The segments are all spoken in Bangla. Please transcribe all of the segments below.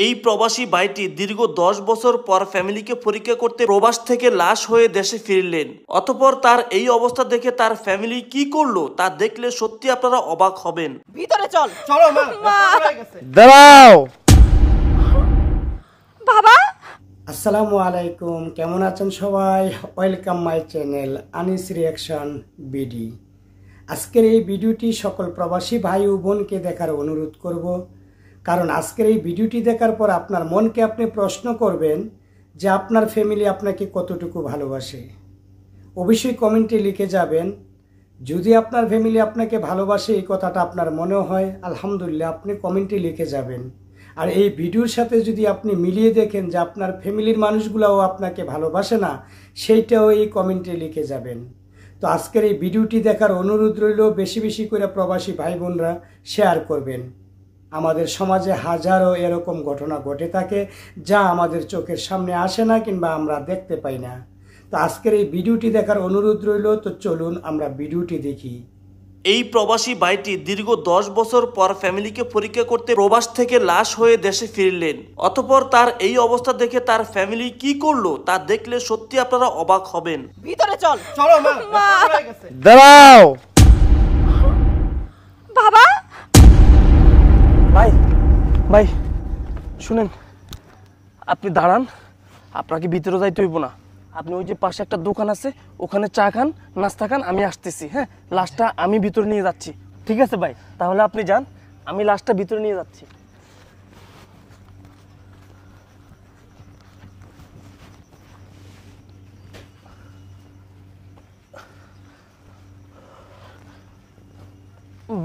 এই প্রবাসী ভাইটি দীর্ঘ 10 বছর পর ফ্যামিলিকে পরীক্ষা করতে প্রবাস থেকে লাশ হয়ে দেশে ফিরলেন। অতঃপর তার এই অবস্থা দেখে তার ফ্যামিলি কি করলো তা দেখলে সত্যি আপনারা অবাক হবেন। ভিতরে চল। চলো মা। দাঁড়াও। বাবা আসসালামু আলাইকুম, কেমন আছেন সবাই? Welcome my channel Anis reaction BD. আজকের এই ভিডিওটি সকল প্রবাসী ভাই ও বোনকে দেখার অনুরোধ করব, কারণ আজকের এই ভিডিওটি দেখার পর আপনার মনকে আপনি প্রশ্ন করবেন যে আপনার ফ্যামিলি আপনাকে কতটুকু ভালোবাসে। অবশ্যই কমেন্টে লিখে যাবেন। যদি আপনার ফ্যামিলি আপনাকে ভালোবাসে এই কথাটা আপনার মনে হয়, আলহামদুলিল্লাহ, আপনি কমেন্টে লিখে যাবেন। আর এই ভিডিওর সাথে যদি আপনি মিলিয়ে দেখেন যে আপনার ফ্যামিলির মানুষগুলোও আপনাকে ভালোবাসে না, সেইটাও এই কমেন্টে লিখে যাবেন। তো আজকের এই ভিডিওটি দেখার অনুরোধ রইল, বেশি বেশি করে প্রবাসী ভাই বোনরা শেয়ার করবেন। আমাদের সমাজে হাজারো এরকম ঘটনা ঘটে থাকে যা আমাদের চোখের সামনে আসে না কিংবা আমরা দেখতে পাই না। তো আজকের এই ভিডিওটি দেখার অনুরোধ রইল। তো চলুন আমরা ভিডিওটি দেখি। এই প্রবাসী ভাইটি দীর্ঘ 10 বছর পর ফ্যামিলিকে পরীক্ষা করতে প্রবাস থেকে লাশ হয়ে দেশে ফিরলেন। অতঃপর তার এই অবস্থা দেখে তার ফ্যামিলি কি করলো তা দেখলে সত্যি আপনারা অবাক হবেন। ভিতরে চল। চলো মা। দাঁড়াও। বাবা ভাই শুনেন, আপনি দাঁড়ান, আপনাকে ভিতরে যাইতে হইব না। আপনি ওই যে পাশে একটা দোকান আছে, ওখানে চা খান, নাস্তা খান, আমি আসতেছি। হ্যাঁ, লাশটা আমি ভিতরে নিয়ে যাচ্ছি। ঠিক আছে ভাই, তাহলে আপনি যান, আমি লাশটা ভিতরে নিয়ে যাচ্ছি।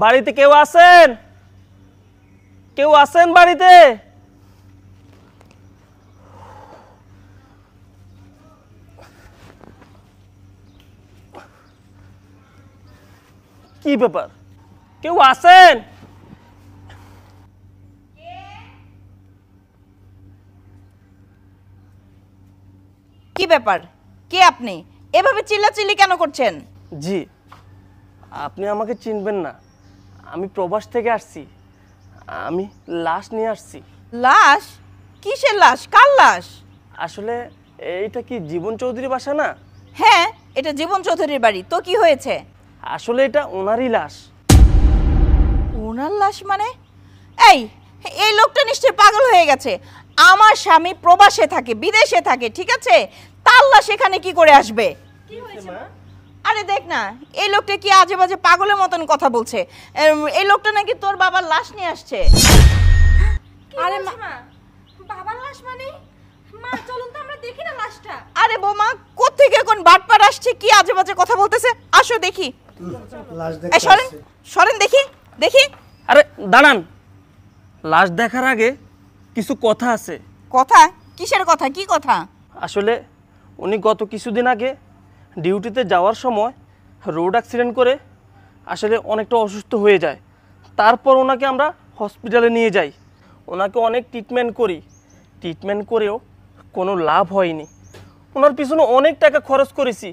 বাড়িতে কেউ আছেন? কেউ আছেন বাড়িতে? কি ব্যাপার, কেউ আছেন? কি ব্যাপার? কে আপনি? এভাবে চিল্লাচিল্লি কেন করছেন? জি, আপনি আমাকে চিনবেন না, আমি প্রবাস থেকে আসছি, আমি লাশ নিয়ে আসছি। লাশ? কিসের লাশ? কার লাশ? আসলে এইটা কি জীবন চৌধুরী বাসা না? হ্যাঁ, এটা জীবন চৌধুরীর বাড়ি। তো কি হয়েছে? আসলে এটা ওনারই লাশ। ওনার লাশ মানে? এই এই লোকটা নিশ্চয়ই পাগল হয়ে গেছে। আমার স্বামী প্রবাসে থাকে, বিদেশে থাকে, ঠিক আছে? তার লাশ এখানে কি করে আসবে? কি হয়েছে মা? আরে দেখ না, এই লোকটা কি আজে বাজে পাগলের মতন কথা বলছে। এই লোকটা নাকি তোর বাবার লাশ নিয়ে আসছে। আরে মা, বাবার লাশ মানে? মা চলুন তো আমরা দেখি না লাশটা। আরে বৌমা, কোত্থেকে কোন বাটপার আসছে, কি আজে বাজে কথা বলতেছে? আসো দেখি। লাশ এই সরেন, সরেন দেখি, দেখি। আরে দাঁড়ান, লাশ দেখার আগে কিছু কথা আছে। কথা? কিসের কথা? কি কথা? আসলে উনি গত কিছুদিন আগে ডিউটিতে যাওয়ার সময় রোড অ্যাক্সিডেন্ট করে আসলে অনেকটা অসুস্থ হয়ে যায়। তারপর ওনাকে আমরা হসপিটালে নিয়ে যাই, ওনাকে অনেক ট্রিটমেন্ট করি। ট্রিটমেন্ট করেও কোনো লাভ হয়নি। ওনার পিছনে অনেক টাকা খরচ করেছি,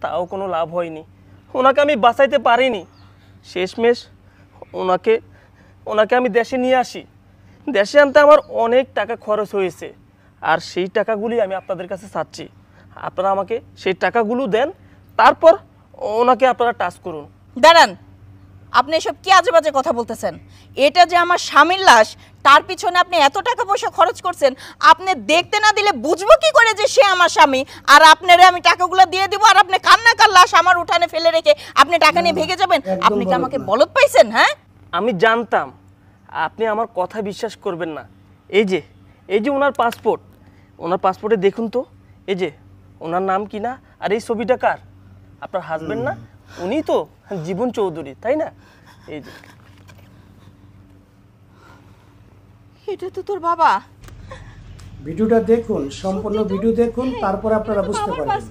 তাও কোনো লাভ হয়নি। ওনাকে আমি বাঁচাইতে পারিনি। শেষমেশ ওনাকে আমি দেশে নিয়ে আসি। দেশে আনতে আমার অনেক টাকা খরচ হয়েছে, আর সেই টাকাগুলি আমি আপনাদের কাছে চাচ্ছি। আপনারা আমাকে সেই টাকাগুলো দেন, তারপর ওনাকে আপনারা টাচ করুন। দাঁড়ান, আপনি এসব কি আজে বাজে কথা বলতেছেন? এটা যে আমার স্বামীর লাশ, তার পিছনে আপনি এত টাকা পয়সা খরচ করছেন, আপনি দেখতে না দিলে বুঝবো কি করে যে সে আমার স্বামী? আর আপনারে আমি টাকাগুলো দিয়ে দিব, আর আপনি কান্নাকার লাশ আমার উঠানে ফেলে রেখে আপনি টাকা নিয়ে ভেগে যাবেন? আপনি কি আমাকে বলদ পাইছেন? হ্যাঁ, আমি জানতাম আপনি আমার কথা বিশ্বাস করবেন না। এই যে ওনার পাসপোর্ট, ওনার পাসপোর্টে দেখুন তো, এই যে ওনার নাম কি না? আর এই ছবিটা কার? আপনার হাজবেন্ড না? উনি তো জীবন চৌধুরী, তাই না? এই যে এটা তো তোর বাবা। ভিডিওটা দেখুন, সম্পূর্ণ ভিডিও দেখুন, তারপর আপনারা বুঝতে পারবেন।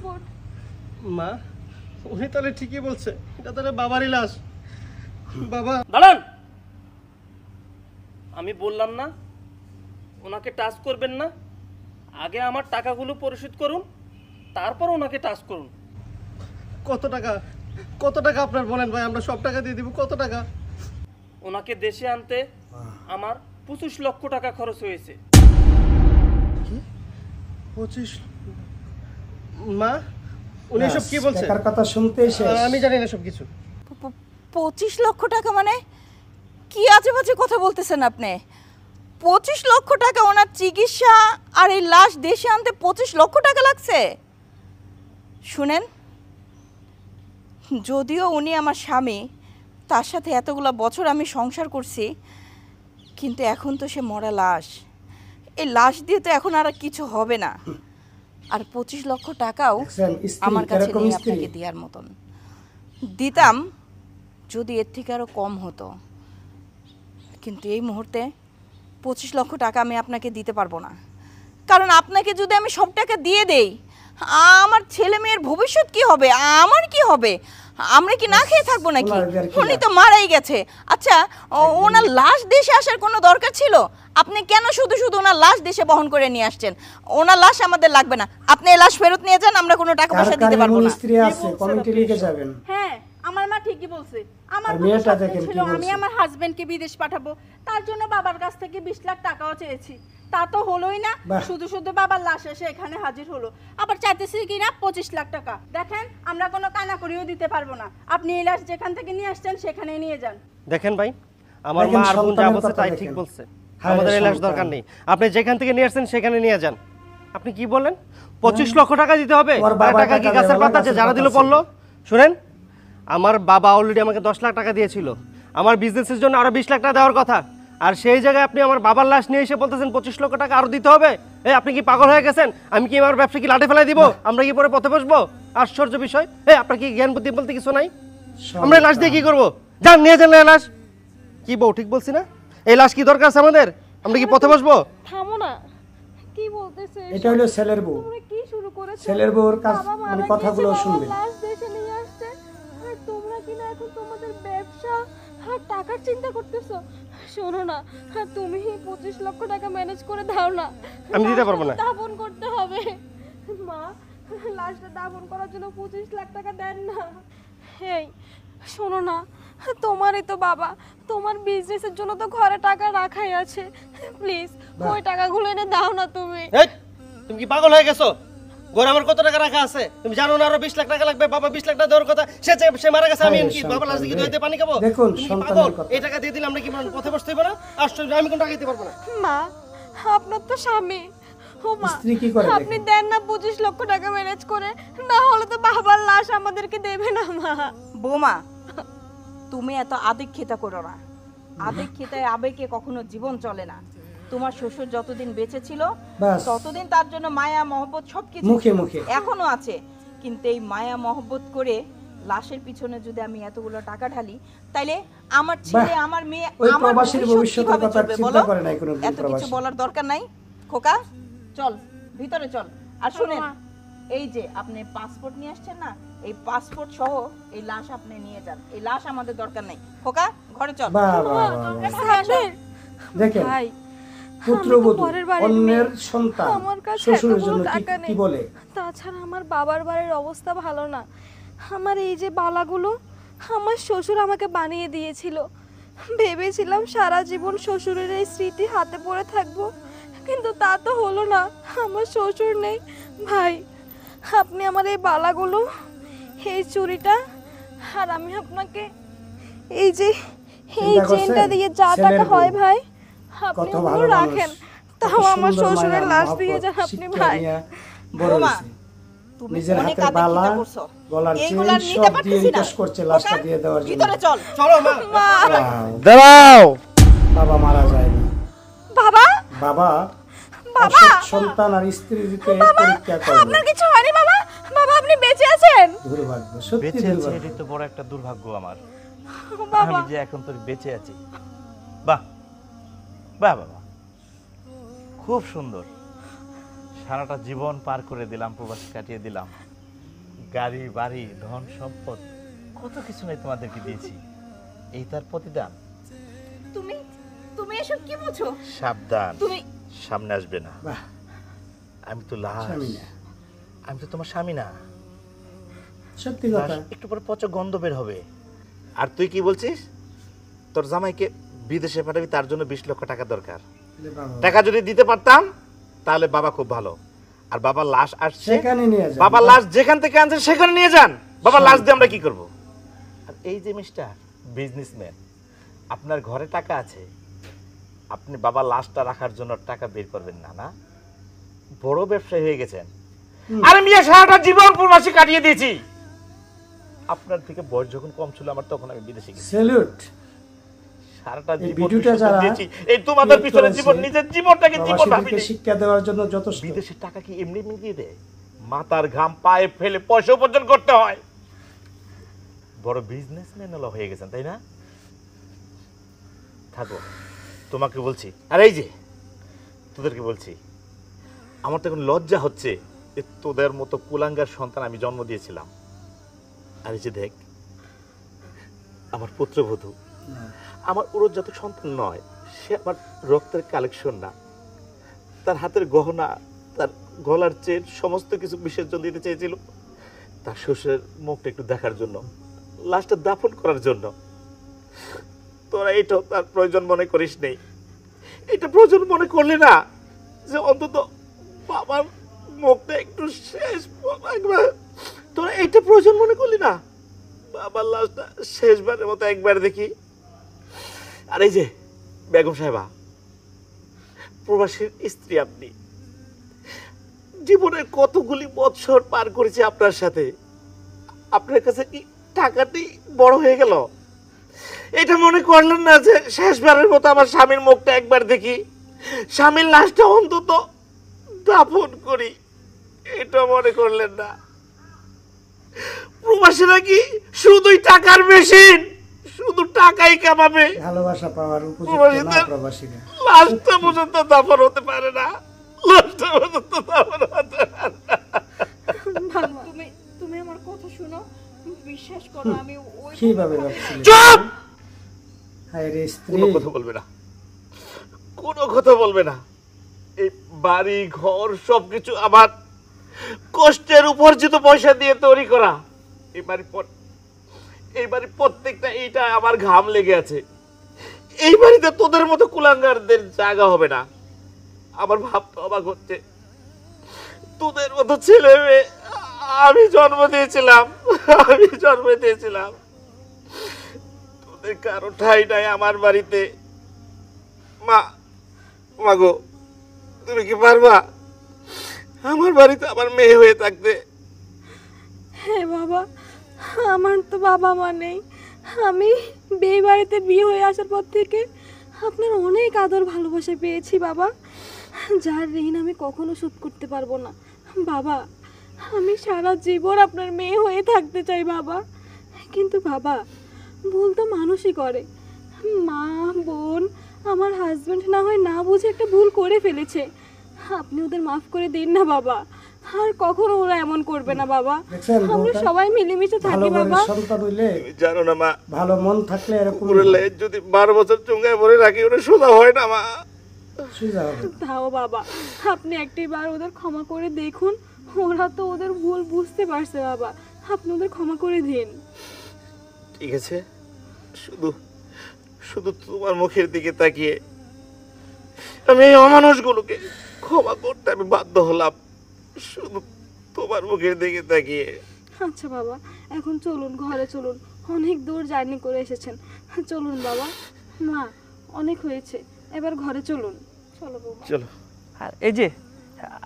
মা, উনি তাহলে ঠিকই বলছে, এটা তাহলে বাবারই লাশ। বাবা দাঁড়ান, আমি বললাম না ওনাকে টাচ করবেন না? আগে আমার টাকাগুলো পরিশোধ করুন, তারপর ওনাকে টাচ করুন। কত টাকা আপনার বলেন ভাই, আমরা সব টাকা দিয়ে দিব। কত টাকা? ওনাকে দেশে আনতে আমার 25 লক্ষ টাকা খরচ হয়েছে। 25 মা উনি এসব কি বলছে? টাকার কথা শুনতেই শেষ। আমি জানি না সব কিছু। 25 লক্ষ টাকা মানে কি আজে বাজে কথা বলতেছেন আপনি? 25 লক্ষ টাকা ওনার চিকিৎসা আর এই লাশ দেশে আনতে 25 লক্ষ টাকা লাগছে? শুনেন, যদিও উনি আমার স্বামী, তার সাথে এতগুলো বছর আমি সংসার করছি, কিন্তু এখন তো সে মরা লাশ। এই লাশ দিয়ে তো এখন আর কিছু হবে না। আর 25 লক্ষ টাকাও দেখছেন, স্ত্রী আমার কাছে কিরকম নেই স্ত্রী। আপনাকে দেওয়ার মতন। দিতাম যদি এর থেকে আরও কম হতো, কিন্তু এই মুহূর্তে 25 লক্ষ টাকা আমি আপনাকে দিতে পারবো না। কারণ আপনাকে যদি আমি সব টাকা দিয়ে দেই, আমার ছেলে মেয়ের ভবিষ্যৎ কি হবে, আমার কি হবে? আমরা কি না খেয়ে থাকবো নাকি? ওনাদের কি উনি তো মারাই গেছে। আচ্ছা, ওনার লাশ দেশে আসার কোনো দরকার ছিল? আপনি কেন শুধু শুধু ওনার লাশ দেশে বহন করে নিয়ে আসছেন? ওনার লাশ আমাদের লাগবে না, আপনি এই লাশ ফেরত নিয়ে যান, আমরা কোনো টাকা কার পয়সা কার দিতে পারবো এমন না। স্ত্রী আছে কমেন্টে লিখে যাবেন। হ্যাঁ, আমার মা ঠিকই বলছে। আমার আর তো মেয়েটা স্বপ্ন দেখেন কি ছিল আমি বলছে। আমার হাজবেন্ডকে বিদেশ পাঠাবো, তার জন্য বাবার কাছ থেকে 20 লাখ টাকাও চেয়েছি। তা তো হলোই না, বাহ। শুধু শুধু বাবার লাশ এসে এখানে হাজির হলো। আবার চাইতেছি কিনা 25 লাখ টাকা। দেখেন, আমরা কোনো কানাকড়িও দিতে পারবো না। আপনি এই লাশ যেখান থেকে নিয়ে আসছেন সেখানেই নিয়ে যান। দেখেন ভাই, আমার দেখেন, মা আর বোন যা সন্তানের বলছে কথা তাই দেখেন। ঠিক বলছে। হায় আমাদের এই লাশ সন্তান। দরকার নেই। আপনি যেখান থেকে নিয়ে আসছেন সেখানে নিয়ে যান। আপনি কি বললেন? 25 লক্ষ টাকা দিতে হবে? ওর আর বাবা টাকা কি টাকা গাছের দেয়, পাতা আছে গাছের যারা পাতা দিল আছে। পড়লো? শুনেন, আমার বাবা অলরেডি আমাকে 10 লাখ টাকা দিয়েছিল। আমার বিজনেসের জন্য আরো 20 লাখ টাকা দেওয়ার কথা। আর সেই জায়গায় আপনি আমার বাবার লাশ নিয়ে এসে বলতেছেন 25 লক্ষ টাকা আরো দিতে হবে। এই আপনি কি পাগল হয়ে গেছেন? আমি কি আমার ব্যবসা কি লাটে ফেলাই দিব? আমরা কি পরে পথে বসবো? আশ্চর্য বিষয়। এই আপনার কি জ্ঞান বুদ্ধি বলতে কিছু নাই? আমরা এই লাশ দিয়ে কি করবো? যান নিয়ে যান এই লাশ। কি বউ ঠিক বলছি না? এই লাশ কি দরকার আছে আমাদের? আমরা কি পথে বসবো? থামো না, কি বলতেছে? এটা হলো ছেলের বউ। তোমরা কি শুরু করেছো? ছেলের বউর কাজ বাবা মারা মানে গিয়েছে, কথাগুলো বাবার শুনবেন। লাশ দেশে নিয়ে আসছে, আর তোমরা কিনা এখন তোমাদের ব্যবসা আর টাকার চিন্তা করতেছো। শোনো না, তুমি 25 লক্ষ টাকা ম্যানেজ করে দাও না। আমি দিতে পারবো না। লাশটা দাফন করতে হবে। মা, লাশটা দাফন করার জন্য 25 লাখ টাকা দেন না। এই শোনো না, তোমারই তো বাবা, তোমার বিজনেসের জন্য তো ঘরে টাকা রাখাই আছে। প্লিজ ওই টাকাগুলো এনে দাও না তুমি। এই তুমি কি পাগল হয়ে গেছো? ঘরে আমার কত টাকা রাখা আছে তুমি জানো না? আরো 20 লাখ টাকা লাগবে। বাবা 20 লাখ টাকা দেওয়ার কথা, সে মারা গেছে। আমি কি বাবা লাশ দিকে দইতে পানি খাবো? দেখুন, তুমি কি সন্তানের পাগল? কথা। এই টাকা দিয়ে দিলে আমরা কি পথে বসতে হইব না? আশ্চর্য, আমি কোন টাকা দিতে পারবো না। মা, আপনার তো স্বামী। ও মা, স্ত্রী কি করে আপনি দেখেন? দেন না 25 লক্ষ টাকা ম্যানেজ করে, না হলে তো বাবার লাশ আমাদেরকে দেবে না। মা, বৌমা, তুমি এত আদিক্ষেতা করো না। আদিক্ষেতায় আবেগে কখনো জীবন চলে না। তোমার শ্বশুর যতদিন বেঁচে ছিল ব্যাস। ততদিন তার জন্য মায়া মহব্বত সবকিছু মুখে মুখে। এখনো আছে, কিন্তু এই মায়া মহব্বত করে লাশের পিছনে যদি আমি এতগুলো টাকা ঢালি, তাইলে আমার ছেলে বাহ, আমার মেয়ে ওই আমার প্রবাসীর ভবিষ্যৎ ভবিষ্যতের কিভাবে কথা চলবে চিন্তা বলো? করে নাই কোনোদিন এত কিছু প্রবাসী। বলার দরকার নাই। খোকা, চল ভিতরে চল। আর শুনেন, মা। এই যে আপনি পাসপোর্ট নিয়ে আসছেন না, এই পাসপোর্ট সহ এই লাশ আপনি নিয়ে যান। এই লাশ আমাদের দরকার নেই। খোকা, ঘরে চল। বাহ বাহ বাহ বাহ। সাব্বির, দেখেন, ভাই, পুত্রবধূ পরের বাড়ির অন্যের মেয়ে। সন্তান আমার কাছে শ্বশুরের এতগুলো জন্য কি টাকা কি নেই। বলে। তাছাড়া আমার বাবার বাড়ির অবস্থা ভালো না। আমার এই যে বালাগুলো আমার শ্বশুর আমাকে বানিয়ে দিয়েছিল। ভেবেছিলাম সারা জীবন শ্বশুরের এই স্মৃতি হাতে পড়ে থাকবো, কিন্তু তা তো হলো না। আমার শ্বশুর নেই। ভাই, আপনি আমার এই বালাগুলো, এই চুড়িটা, আর আমি আপনাকে এই যে এই চিন্তা করছেন? চেনটা দিয়ে যা ছেলের টাকা হয় বউ। ভাই, আপনি কত ওগুলো ভালো রাখেন। মানুষ, তাও কত আমার সুন্দর শ্বশুরের মায়া লাশ দিয়ে মহব্বত, যান আপনি শিক্ষা ভাই। নিয়া বড় বৌমা, হয়েছে। তুমি নিজের অনেক হাতের বালা, আদিক্ষেতা করছো। গলার এইগুলা চেইন নিতে সব দিয়ে পারতেছি না। রিকোয়েস্ট করছে লাশটা খোকা, দিয়ে দেওয়ার জন্য। ভিতরে চল। চলো মা। Wow, দাঁড়াও। বাবা মারা যায়নি। বাবা, বাবা বাবা! অসৎ সন্তান আর স্ত্রীকে পরীক্ষা করবে। আপনার কিছু হয়নি বাবা? বাবা, আপনি বেঁচে আছেন? দুর্ভাগ্য, সত্যি বেঁচে আছি, দুর্ভাগ্য। এটাই তো বড় একটা দুর্ভাগ্য আমার। বাবা, আমি যে এখন তোর বেঁচে আছি। বাহ বাহ বাবা, খুব সুন্দর। সারাটা জীবন পার করে দিলাম, প্রবাসী কাটিয়ে দিলাম। গাড়ি বাড়ি ধন সম্পদ কত কিছু নাই তোমাদেরকে দিয়েছি, এই তার প্রতিদান। তুমি তুমি এসব কি বলছো? সাবধান, তুমি সামনে আসবে না। বাহ, আমি তো লাশ, স্বামী না। আমি তো তোমার স্বামী না। সত্যি লাশ কথা। একটু পরে পচা গন্ধ বের হবে। আর তুই কি বলছিস? তোর জামাইকে বিদেশে পাঠাবি, তার জন্য 20 লক্ষ টাকা দরকার। লে বাবা, টাকা যদি দিতে পারতাম তাহলে বাবা খুব ভালো। আর বাবার লাশ আসছে, সেখানে নিয়ে যান। বাবার লাশ যেখান থেকে আনছেন সেখানে নিয়ে যান। বাবার লাশ দিয়ে আমরা কি করব? আর এই যে মিস্টার বিজনেসম্যান, আপনার ঘরে টাকা আছে, আপনি বাবার লাশটা রাখার জন্য টাকা বের করবেন না? না, বড় ব্যবসায়ী হয়ে গেছেন। আরে মিয়া, সারাটা জীবন প্রবাসী কাটিয়ে দিয়েছি। আপনার থেকে বয়স যখন কম ছিল আমার, তখন আমি বিদেশে গেছি। স্যালুট। সারাটা এই জীবন ভিডিওটা বিশ্বস্ত যারা দিয়েছি। এই তোমাদের পিছনে জীবন, নিজের জীবনটাকে জীবন ভাবি প্রবাসীদেরকে নাই। শিক্ষা দেওয়ার জন্য যথেষ্ট। বিদেশের টাকা কি এমনি এমনি দিয়ে দেয়? মাথার ঘাম পায়ে ফেলে পয়সা উপার্জন করতে হয়। বড় বিজনেসম্যান হয়ে গেছেন, তাই না? থাকো, তোমাকে বলছি। আর এই যে তোদেরকে বলছি, আমার তো এখন লজ্জা হচ্ছে যে তোদের মতো কুলাঙ্গার সন্তান আমি জন্ম দিয়েছিলাম। আর এই যে দেখ, আমার পুত্রবধূ আমার উড়োজাতক সন্তান নয়, সে আমার রক্তের কালেকশন না। তার হাতের গহনা, তার গলার চেন, সমস্ত কিছু বিসর্জন দিতে চেয়েছিল তার শ্বশুরের মুখটা একটু দেখার জন্য, লাশটা দাফন করার জন্য। তোরা এইটাও তার প্রয়োজন মনে করিস নেই। এটা প্রয়োজন মনে করলি না যে অন্তত বাবার মুখটা একটু শেষ একবার, তোরা এইটা প্রয়োজন মনে করলি না? বাবার লাশটা শেষবারের মতো একবার দেখি। আর এই যে বেগম সাহেবা, প্রবাসীর স্ত্রী আপনি, জীবনের কতগুলি বৎসর পার করেছি আপনার সাথে। আপনার কাছে কি টাকাটি বড় হয়ে গেল? এটা মনে করলেন না যে শেষবারের মতো আমার স্বামীর মুখটা একবার দেখি, স্বামীর লাশটা অন্তত দাফন করি? এটা মনে করলেন না? প্রবাসীরা কি শুধুই টাকার মেশিন, শুধু টাকাই কামাবে? ভালোবাসা পাওয়ার উপযুক্ত না প্রবাসীদের প্রবাসীরা। লাশটা পর্যন্ত দাফন হতে পারে না, লাশটা পর্যন্ত দাফন হতে পারে না। তুমি তুমি আমার কথা শুনো, বিশ্বাস করো আমি ওই কিভাবে ভাবছিলেন? চুপ! হায় রে স্ত্রী। কোনো কথা বলবে না, কোনো কথা বলবে না। এই বাড়ি ঘর সবকিছু আমার কষ্টের উপার্জিত পয়সা দিয়ে তৈরি করা। এই বাড়ি প্রত্যেকটা এইটা আমার ঘাম লেগে আছে। এই বাড়িতে তোদের মতো কুলাঙ্গারদের জায়গা হবে না। আমার ভাবতে অবাক হচ্ছে, তোদের মতো ছেলে মেয়ে আমি জন্ম দিয়েছিলাম, আমি জন্ম দিয়েছিলাম। তোদের কারো ঠাই নাই আমার বাড়িতে। মা, মাগো, তুমি কি পারবা আমার বাড়িতে আমার মেয়ে হয়ে থাকতে? হ্যাঁ বাবা, আমার তো বাবা মা নেই। আমি বিয়ে বাড়িতে বিয়ে হয়ে আসার পর থেকে আপনার অনেক আদর ভালোবাসা পেয়েছি বাবা, যার ঋণ আমি কখনো শোধ করতে পারবো না। বাবা, আমি সারা জীবন আপনার মেয়ে হয়ে থাকতে চাই বাবা। কিন্তু বাবা, ভুল তো মানুষই করে। মা, বোন, আমার হাজব্যান্ড না হয় না বুঝে একটা ভুল করে ফেলেছে, আপনি ওদের মাফ করে দিন না বাবা। আর কখনো ওরা এমন করবে না বাবা। দেখছেন আমরা বউটা? সবাই মিলেমিশে ভালো থাকি বাবা। ঘরের সন্তান হইলে, তুমি জানো না মা, ভালো মন থাকলে এরকম কুকুরের লেজ যদি 12 বছর চুঙ্গায় ভরে রাখি, ওটা সোজা হয় না মা। সোজা হবে। তাও বাবা, আপনি একটিবার ওদের ক্ষমা করে দেখুন। ওরা তো ওদের ভুল বুঝতে পারছে বাবা, আপনি ওদের ক্ষমা করে দিন। ঠিক আছে, শুধু শুধু তোমার মুখের দিকে তাকিয়ে আমি এই অমানুষগুলোকে ক্ষমা করতে আমি বাধ্য হলাম, শুধু তোমার মুখের দিকে তাকিয়ে। আচ্ছা বাবা, এখন চলুন, ঘরে চলুন। অনেক দূর জার্নি করে এসেছেন, চলুন বাবা। মা, অনেক হয়েছে, এবার ঘরে চলুন। চলো বাবা। চলো। আর এই যে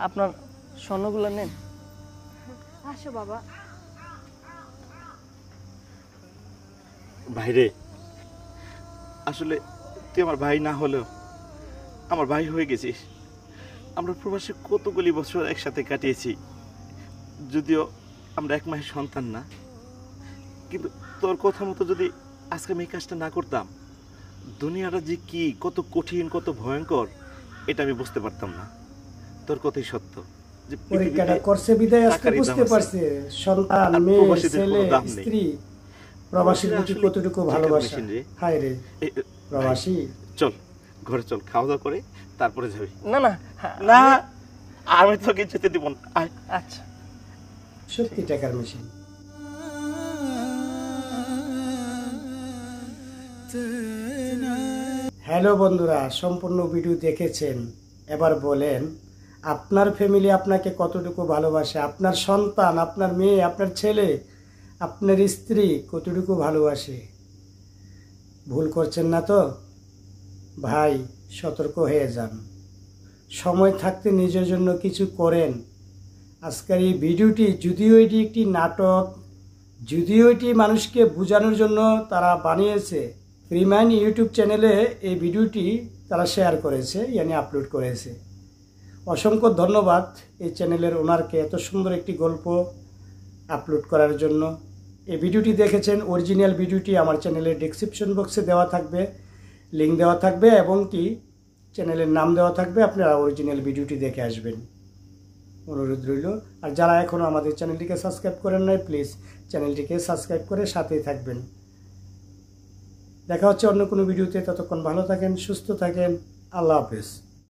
আপনার স্বর্ণগুলো নেন। আসো বাবা। ভাইরে, আসলে তুই আমার ভাই না হলেও আমার ভাই হয়ে গেছিস। আমরা প্রবাসে কতগুলি বছর একসাথে কাটিয়েছি, যদিও আমরা এক মায়ের সন্তান না, কিন্তু তোর কথা মতো যদি আজকে আমি এই কাজটা না করতাম, দুনিয়াটা যে কি, কত কঠিন, কত ভয়ঙ্কর, এটা আমি বুঝতে পারতাম না। তোর কথাই সত্য যে পরীক্ষাটা করছে বিদায় আজকে টাকারই দাম বুঝতে আছে। পারছে সন্তান, আর মেয়ে, প্রবাসীদের ছেলে, কোনো দাম নেই। স্ত্রী, প্রবাসীর প্রতি আসলে কতটুকু টাকার ভালোবাসা। মেশিন রে। হায় রে এই, প্রবাসী। চল ঘরে চল, খাওয়া দাওয়া করে তারপরে যাবি। না না, না, আমি তোকে যেতে দিব না। আয়। আচ্ছা। সত্যি টাকার মেশিন। হ্যালো বন্ধুরা, সম্পূর্ণ ভিডিও দেখেছেন, এবার বলেন আপনার ফ্যামিলি আপনাকে কতটুকু ভালোবাসে, আপনার সন্তান, আপনার মেয়ে, আপনার ছেলে, আপনার স্ত্রী কতটুকু ভালোবাসে? ভুল করছেন না তো? ভাই সতর্ক হয়ে যান, সময় থাকতে নিজের জন্য কিছু করেন। আজকের এই ভিডিওটি যদিও এটি একটি নাটক, যদিও এটি মানুষকে বোঝানোর জন্য তারা বানিয়েছে, রিমাইন ইউটিউব চ্যানেলে এই ভিডিওটি তারা শেয়ার করেছে, আপলোড করেছে। অসংখ্য ধন্যবাদ এই চ্যানেলের ওনারকে এত সুন্দর একটি গল্প আপলোড করার জন্য। এই ভিডিওটি দেখেছেন, অরিজিনাল ভিডিওটি আমার চ্যানেলের ডেসক্রিপশন বক্সে দেওয়া থাকবে, লিঙ্ক দেওয়া থাকবে এবং কি চ্যানেলের নাম দেওয়া থাকবে, আপনারা অরিজিনাল ভিডিওটি দেখে আসবেন, অনুরোধ রইল। আর যারা এখনও আমাদের চ্যানেলটিকে সাবস্ক্রাইব করেন নাই, প্লিজ চ্যানেলটিকে সাবস্ক্রাইব করে সাথেই থাকবেন। দেখা হচ্ছে অন্য কোনো ভিডিওতে, ততক্ষণ ভালো থাকেন, সুস্থ থাকেন, আল্লাহ হাফেজ।